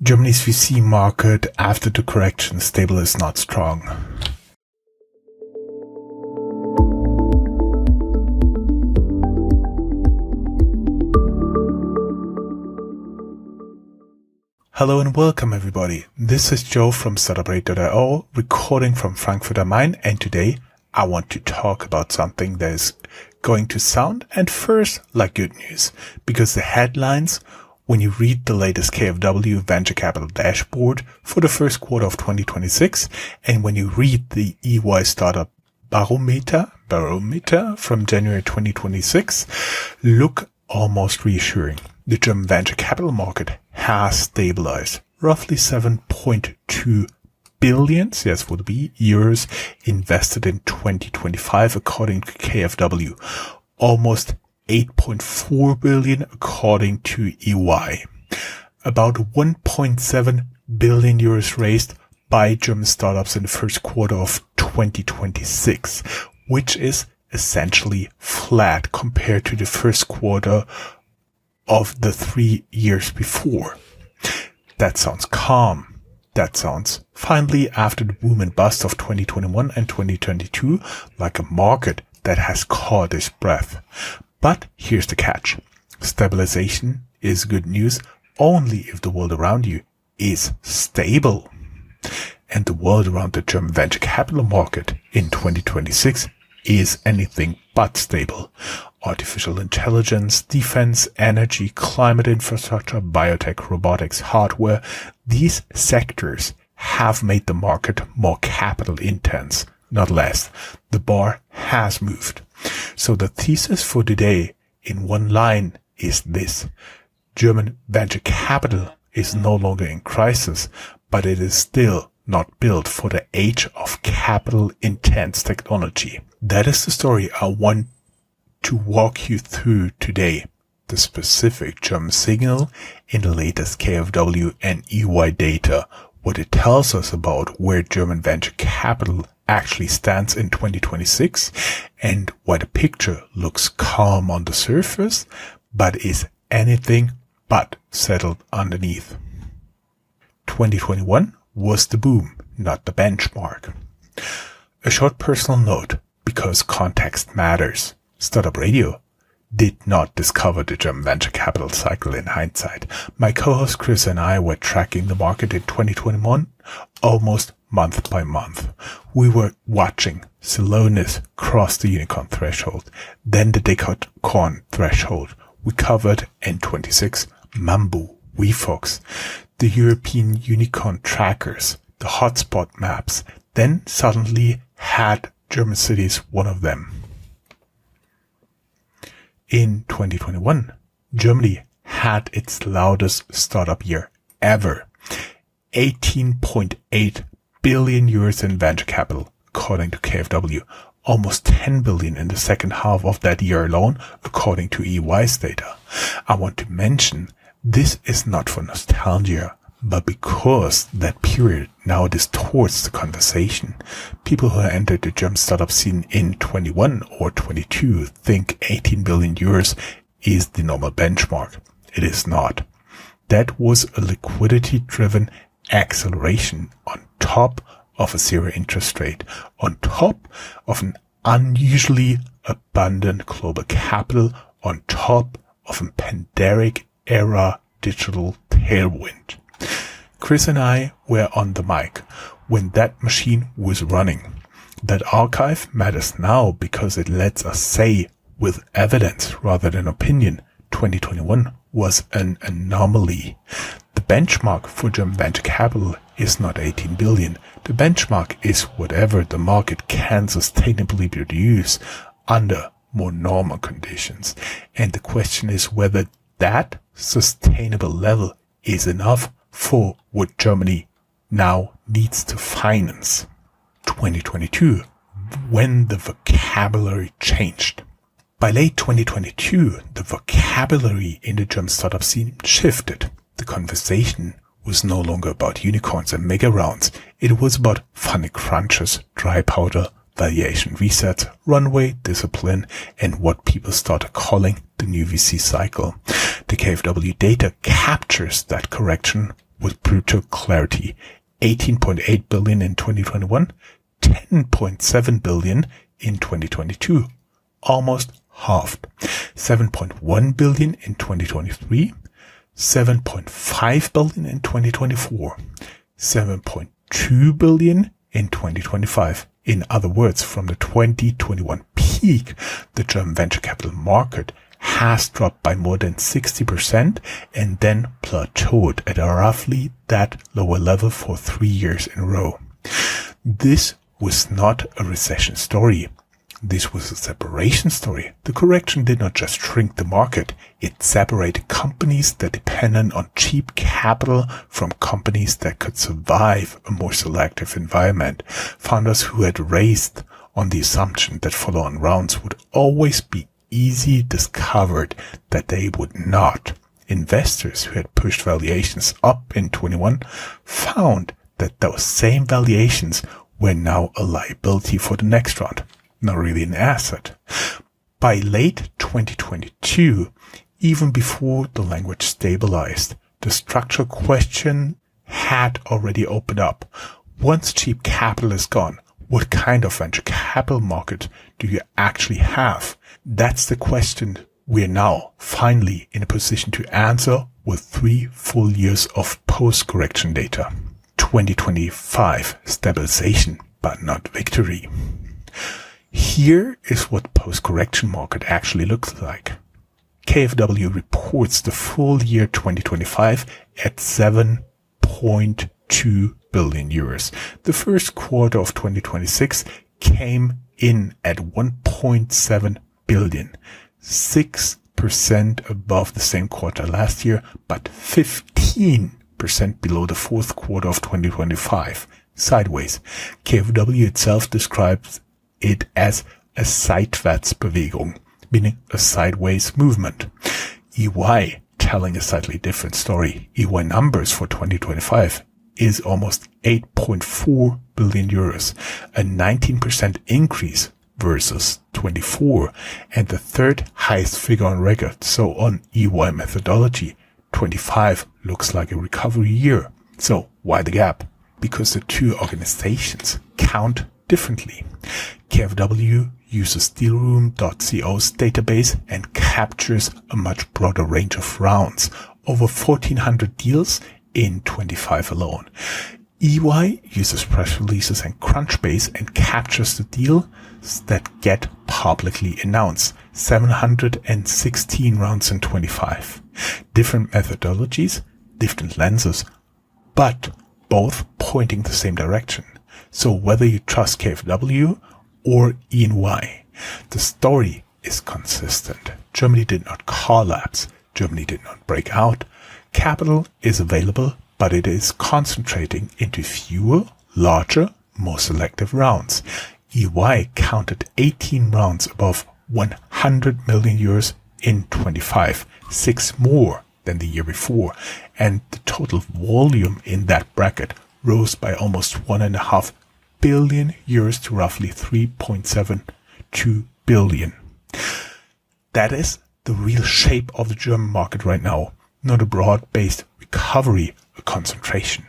Germany's VC market after the correction stable is not strong. Hello and welcome everybody. This is Joe from Startuprad.io, recording from Frankfurt am Main, and today I want to talk about something that is going to sound at first like good news, because the headlines, when you read the latest KfW venture capital dashboard for the first quarter of 2026, and when you read the EY startup barometer from January 2026, look almost reassuring. The German venture capital market has stabilized. Roughly 7.2 billion, yes, would be euros invested in 2025 according to KfW. Almost 8.4 billion according to EY. About 1.7 billion euros raised by German startups in the first quarter of 2026, which is essentially flat compared to the first quarter of the 3 years before. That sounds calm. That sounds, finally, after the boom and bust of 2021 and 2022, like a market that has caught its breath. But here's the catch. Stabilization is good news only if the world around you is stable. And the world around the German venture capital market in 2026 is anything but stable. Artificial intelligence, defense, energy, climate infrastructure, biotech, robotics, hardware, these sectors have made the market more capital intense, not less. The bar has moved. So the thesis for today in one line is this. German venture capital is no longer in crisis, but it is still not built for the age of capital intense technology. That is the story I want to walk you through today. The specific German signal in the latest KfW and EY data, what it tells us about where German venture capital actually stands in 2026, and why the picture looks calm on the surface, but is anything but settled underneath. 2021 was the boom, not the benchmark. A short personal note, because context matters. Startup Radio did not discover the German venture capital cycle in hindsight. My co-host Chris and I were tracking the market in 2021 almost month by month. We were watching Celonis cross the unicorn threshold, then the decacorn threshold. We covered N26, Mambu, WeFox, the European unicorn trackers, the hotspot maps, then suddenly had German cities one of them. In 2021, Germany had its loudest startup year ever. 18.8 billion euros in venture capital, according to KfW. Almost 10 billion in the second half of that year alone, according to EY's data. I want to mention, this is not for nostalgia, but because that period now distorts the conversation. People who entered the German startup scene in 21 or 22 think 18 billion euros is the normal benchmark. It is not. That was a liquidity-driven acceleration on top of a zero interest rate, on top of an unusually abundant global capital, on top of a pandemic era digital tailwind. Chris and I were on the mic when that machine was running. That archive matters now because it lets us say with evidence rather than opinion, 2021 was an anomaly. The benchmark for German venture capital is not 18 billion. The benchmark is whatever the market can sustainably produce under more normal conditions. And the question is whether that sustainable level is enough for what Germany now needs to finance. 2022, when the vocabulary changed. By late 2022, the vocabulary in the German startup scene shifted. The conversation was no longer about unicorns and mega rounds. It was about funding crunches, dry powder, valuation resets, runway, discipline, and what people started calling the new VC cycle. The KfW data captures that correction with brutal clarity. 18.8 billion in 2021, 10.7 billion in 2022, almost halved. 7.1 billion in 2023, 7.5 billion in 2024, 7.2 billion in 2025. In other words, from the 2021 peak, the German venture capital market has dropped by more than 60% and then plateaued at a roughly that lower level for 3 years in a row. This was not a recession story. This was a separation story. The correction did not just shrink the market, it separated companies that depended on cheap capital from companies that could survive a more selective environment. Founders who had raised on the assumption that follow-on rounds would always be easy discovered that they would not. Investors who had pushed valuations up in 21 found that those same valuations were now a liability for the next round, not really an asset. By late 2022, even before the language stabilized, the structural question had already opened up. Once cheap capital is gone, what kind of venture capital market do you actually have? That's the question we're now finally in a position to answer with 3 full years of post-correction data. 2025 stabilization, but not victory. Here is what the post-correction market actually looks like. KfW reports the full year 2025 at 7.2 billion euros. The first quarter of 2026 came in at 1.7 billion, 6% above the same quarter last year, but 15% below the fourth quarter of 2025, sideways. KfW itself describes it as a Seitwärtsbewegung, meaning a sideways movement. EY telling a slightly different story. EY numbers for 2025 is almost 8.4 billion euros, a 19% increase versus 24, and the third highest figure on record. So on EY methodology, 25 looks like a recovery year. So why the gap? Because the two organizations count differently. KfW uses dealroom.co's database and captures a much broader range of rounds, over 1,400 deals in 25 alone. EY uses press releases and Crunchbase and captures the deals that get publicly announced, 716 rounds in 25. Different methodologies, different lenses, but both pointing the same direction. So whether you trust KfW or EY, the story is consistent. Germany did not collapse. Germany did not break out. Capital is available, but it is concentrating into fewer, larger, more selective rounds. EY counted 18 rounds above 100 million euros in 25, 6 more than the year before, and the total volume in that bracket rose by almost 1.5 billion euros to roughly 3.72 billion. That is the real shape of the German market right now, not a broad-based recovery, a concentration.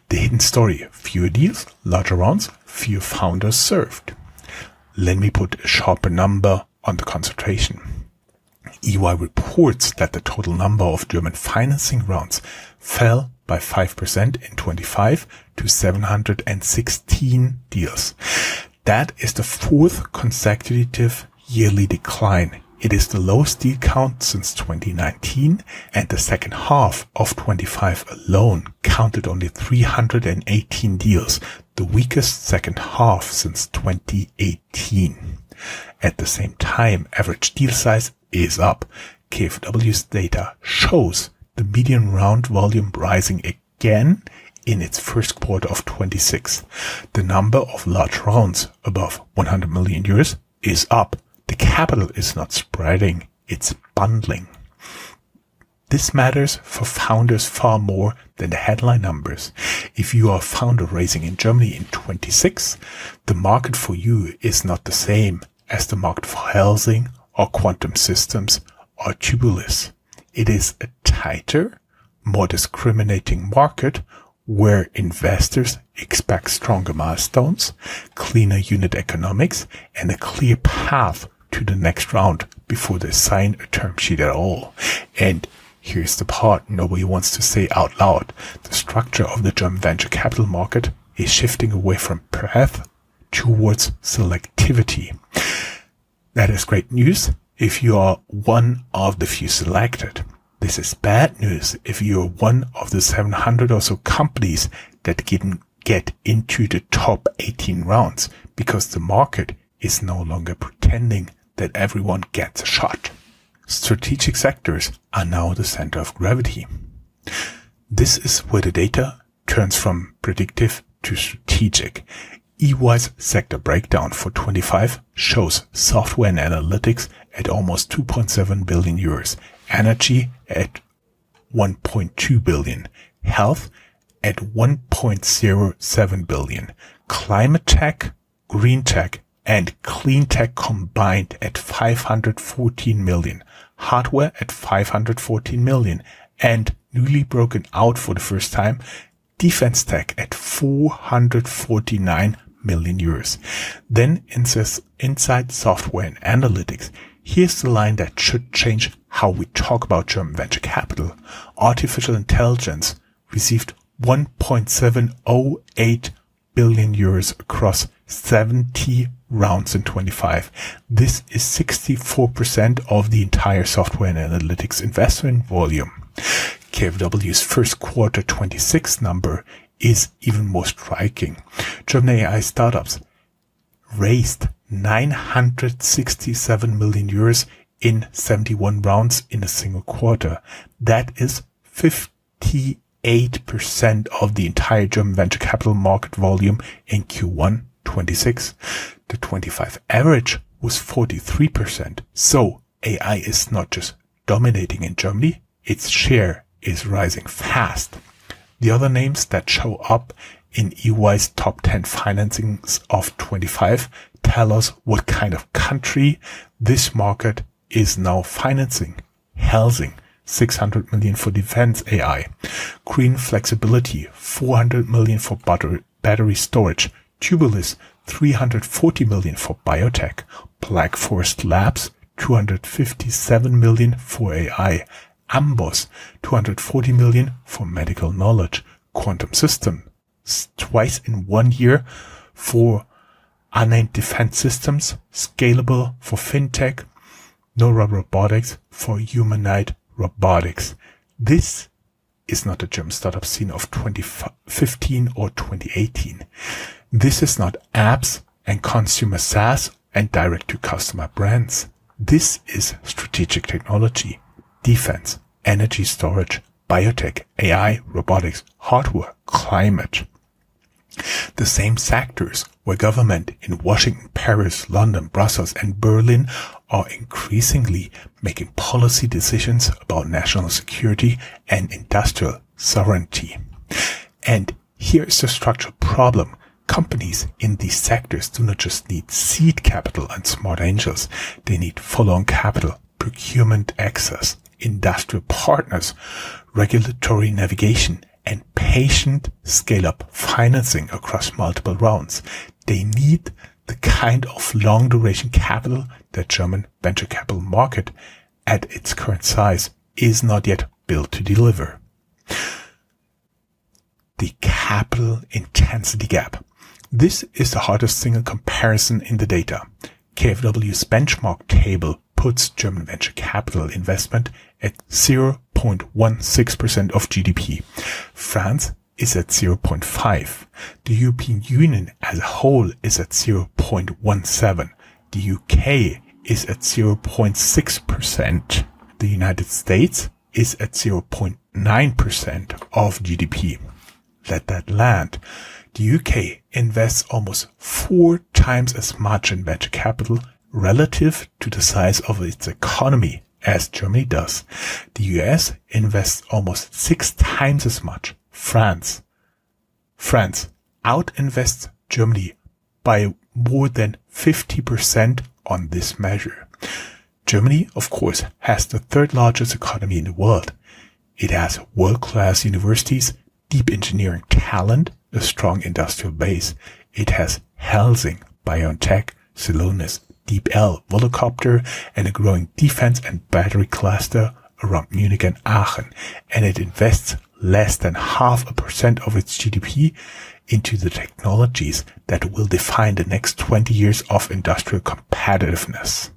The hidden story: fewer deals, larger rounds, fewer founders served. Let me put a sharper number on the concentration. EY reports that the total number of German financing rounds fell by 5% in 25 to 716 deals. That is the fourth consecutive yearly decline. It is the lowest deal count since 2019, and the second half of 25 alone counted only 318 deals, the weakest second half since 2018. At the same time, average deal size is up. KfW's data shows the median round volume rising again in its first quarter of 26. The number of large rounds above 100 million euros is up. The capital is not spreading, it's bundling. This matters for founders far more than the headline numbers. If you are founder raising in Germany in 26, the market for you is not the same as the market for Helsing or Quantum Systems or Tubulis. It is a tighter, more discriminating market where investors expect stronger milestones, cleaner unit economics, and a clear path to the next round before they sign a term sheet at all. And here's the part nobody wants to say out loud. The structure of the German venture capital market is shifting away from breadth towards selectivity. That is great news if you are one of the few selected. This is bad news if you are one of the 700 or so companies that get into the top 18 rounds, because the market is no longer pretending that everyone gets a shot. Strategic sectors are now the center of gravity. This is where the data turns from predictive to strategic. EY's sector breakdown for 25 shows software and analytics at almost 2.7 billion euros, energy at 1.2 billion, health at 1.07 billion, climate tech, green tech, and clean tech combined at 514 million, hardware at 514 million, and newly broken out for the first time, defense tech at 449 million euros. Then inside software and analytics, here's the line that should change how we talk about German venture capital. Artificial intelligence received 1.708 billion euros across 70 rounds in 25. This is 64% of the entire software and analytics investment volume. KfW's first quarter 26 number is even more striking. German AI startups raised 967 million euros in 71 rounds in a single quarter. That is 58% of the entire German venture capital market volume in Q1 26. The 25 average was 43%. So AI is not just dominating in Germany, its share is rising fast. The other names that show up in EY's top 10 financings of 25 tell us what kind of country this market is now financing. Helsing, 600 million for defense AI. Green flexibility, 400 million for battery storage. Tubulis, 340 million for biotech. Black Forest Labs, 257 million for AI. Amboss, 240 million for medical knowledge. Quantum Systems, twice in 1 year for unnamed defense systems. Scalable for Fintech. Nora Robotics for humanoid robotics. This is not the German startup scene of 2015 or 2018. This is not apps and consumer SaaS and direct-to-customer brands. This is strategic technology, defense, energy storage, biotech, AI, robotics, hardware, climate. The same sectors where government in Washington, Paris, London, Brussels, and Berlin are increasingly making policy decisions about national security and industrial sovereignty. And here's the structural problem. Companies in these sectors do not just need seed capital and smart angels. They need follow-on capital, procurement access, industrial partners, regulatory navigation, and patient scale-up financing across multiple rounds. They need the kind of long-duration capital that German venture capital market at its current size is not yet built to deliver. The capital intensity gap. This is the hardest single comparison in the data. KfW's benchmark table puts German venture capital investment at 0.16% of GDP. France is at 0.5. The European Union as a whole is at 0.17. The UK is at 0.6%. The United States is at 0.9% of GDP. Let that land. The UK invests almost 4 times as much in venture capital relative to the size of its economy as Germany does. The US invests almost 6 times as much. France out-invests Germany by more than 50% on this measure. Germany, of course, has the 3rd largest economy in the world. It has world-class universities, deep engineering talent, a strong industrial base. It has Helsing, biotech, Celonis, DeepL, Volocopter, and a growing defense and battery cluster around Munich and Aachen. And it invests less than 0.5% of its GDP into the technologies that will define the next 20 years of industrial competitiveness.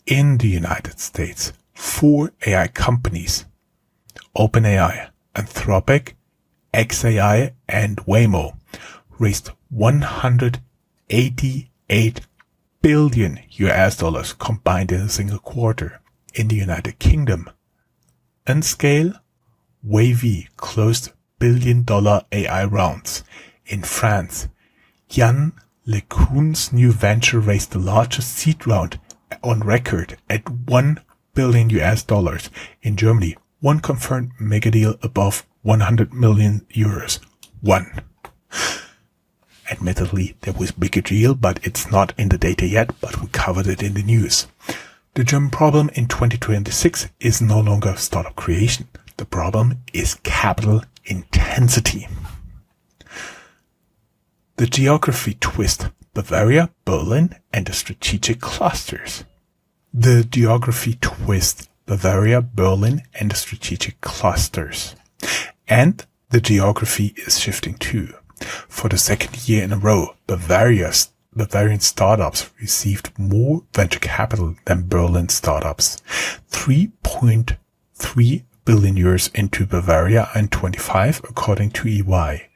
In the United States, 4 AI companies, OpenAI, Anthropic, xAI, and Waymo, raised $188 billion combined in a single quarter. In the United Kingdom, Nscale, Wavy closed billion-dollar AI rounds. In France, Yann LeCun's new venture raised the largest seed round on record at $1 billion. In Germany, one confirmed mega deal above 100 million euros. One. Admittedly, there was a bigger deal, but it's not in the data yet, but we covered it in the news. The German problem in 2026 is no longer startup creation. The problem is capital intensity. The geography twist: Bavaria, Berlin, and the strategic clusters. The geography twist: Bavaria, Berlin, and the strategic clusters. And the geography is shifting too. For the second year in a row, Bavarian startups received more venture capital than Berlin startups. 3.3 billion euros into Bavaria in 25, according to EY.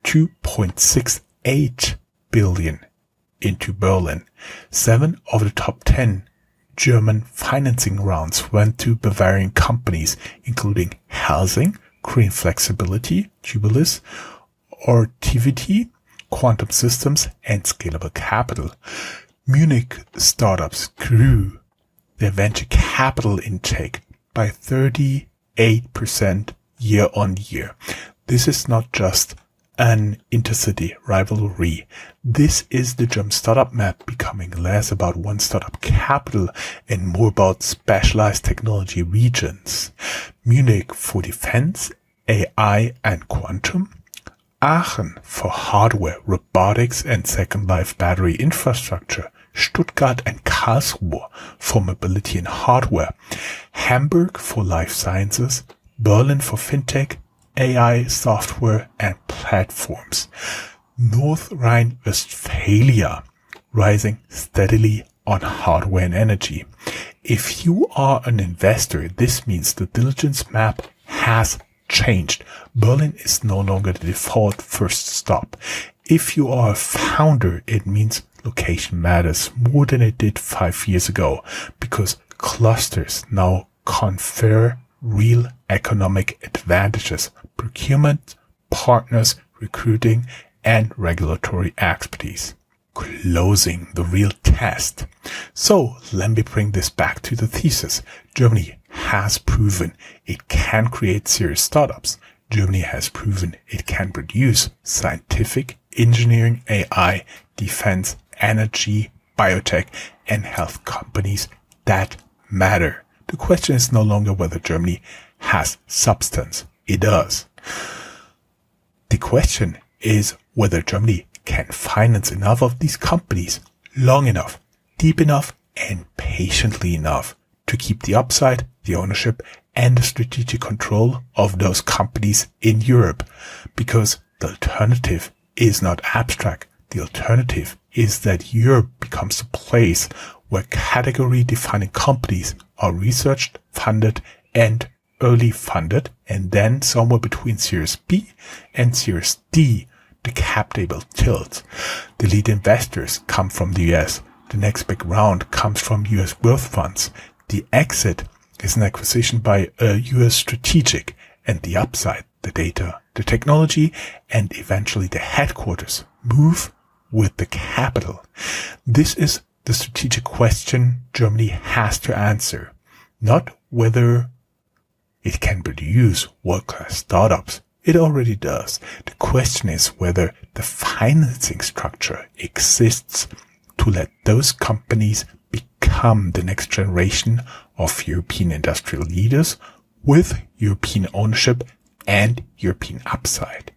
2.68 billion into Berlin. 7 of the top 10 German financing rounds went to Bavarian companies, including Helsing, Green Flexibility, Tubulis, Ortivity, Quantum Systems, and Scalable Capital. Munich startups grew their venture capital intake by 38% year on year. This is not just an intercity rivalry. This is the German startup map becoming less about one startup capital and more about specialized technology regions. Munich for defense, AI, and quantum. Aachen for hardware, robotics, and second life battery infrastructure. Stuttgart and Karlsruhe for mobility and hardware. Hamburg for life sciences. Berlin for fintech, AI, software, and platforms. North Rhine-Westphalia rising steadily on hardware and energy. If you are an investor, this means the diligence map has changed. Berlin is no longer the default first stop. If you are a founder, it means location matters more than it did 5 years ago, because clusters now confer real economic advantages: procurement, partners, recruiting, and regulatory expertise. Closing the real test. So let me bring this back to the thesis. Germany has proven it can create serious startups. Germany has proven it can produce scientific, engineering, AI, defense, energy, biotech, and health companies that matter. The question is no longer whether Germany has substance. It does. The question is whether Germany can finance enough of these companies long enough, deep enough, and patiently enough to keep the upside, the ownership, and the strategic control of those companies in Europe. Because the alternative is not abstract. The alternative is that Europe becomes a place where category-defining companies are researched, funded, and early funded, and then somewhere between Series B and Series D, the cap table tilts. The lead investors come from the US. The next big round comes from US growth funds. The exit is an acquisition by a US strategic, and the upside, the data, the technology, and eventually the headquarters move with the capital. This is the strategic question Germany has to answer, not whether it can produce world-class startups. It already does. The question is whether the financing structure exists to let those companies become the next generation of European industrial leaders, with European ownership and European upside.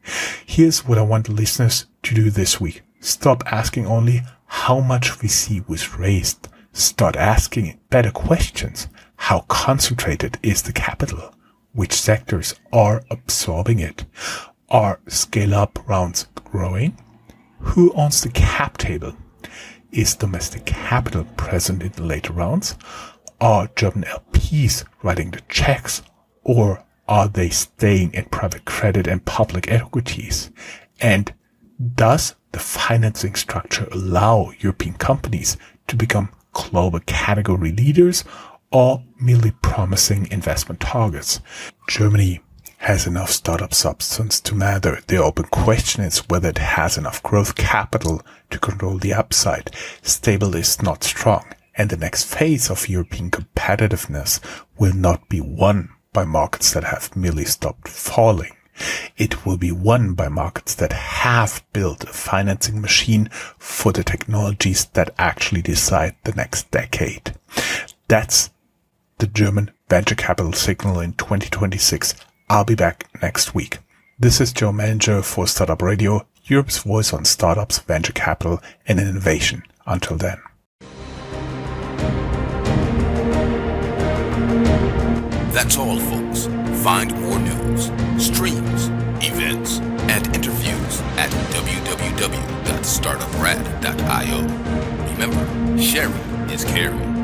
Here's what I want listeners to do this week. Stop asking only how much VC was raised. Start asking better questions. How concentrated is the capital? Which sectors are absorbing it? Are scale-up rounds growing? Who owns the cap table? Is domestic capital present in the later rounds? Are German LPs writing the checks, or are they staying in private credit and public equities? And does the financing structure allow European companies to become global category leaders or merely promising investment targets? Germany has enough startup substance to matter. The open question is whether it has enough growth capital to control the upside. Stable is not strong, and the next phase of European competitiveness will not be won by markets that have merely stopped falling. It will be won by markets that have built a financing machine for the technologies that actually decide the next decade. That's the German venture capital signal in 2026. I'll be back next week. This is Joe Manager for Startup Radio, Europe's voice on startups, venture capital, and innovation. Until then. That's all, folks. Find more news, streams, events, and interviews at www.startuprad.io. Remember, sharing is caring.